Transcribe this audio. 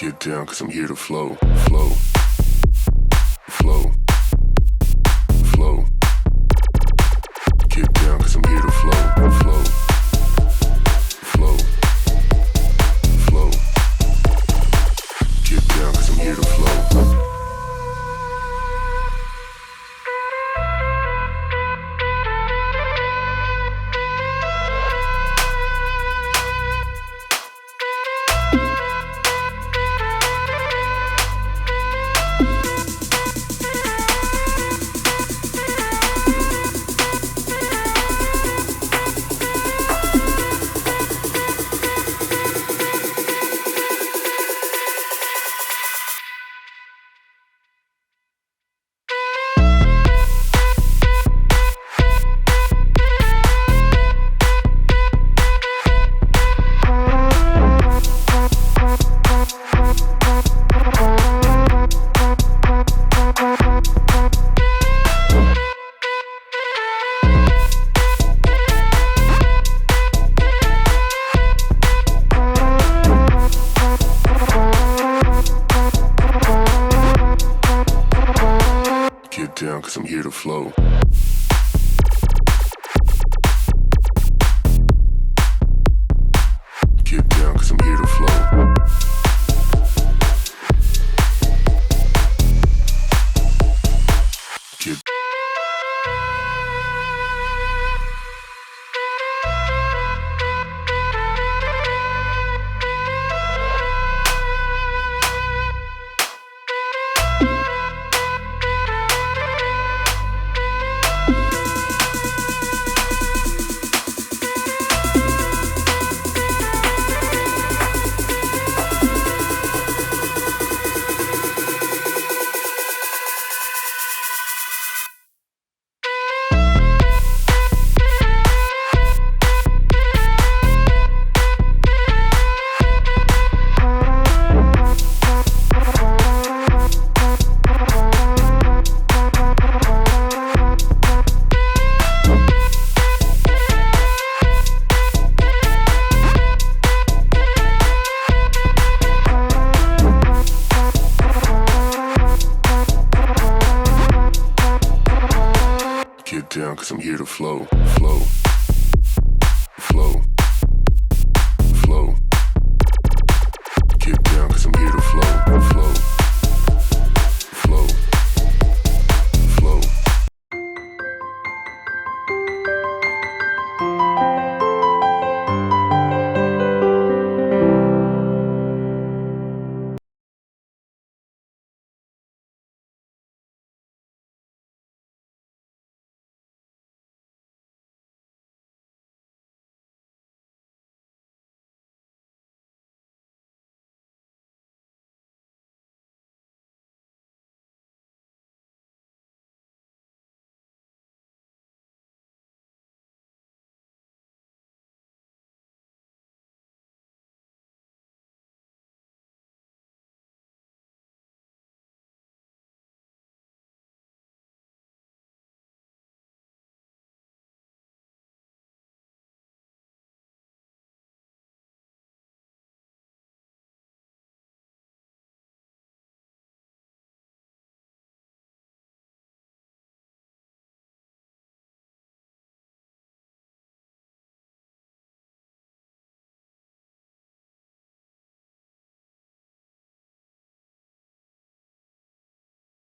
Get down, cause I'm here to flow, flow, flow, flow. Get down, cause I'm here to flow, flow, flow, flow. Get down, cause I'm here to flow. Get down, cause I'm here to flow. Get down, cause I'm here to flow. Get down, cause I'm here to flow, flow, flow, flow. Get down, cause I'm here to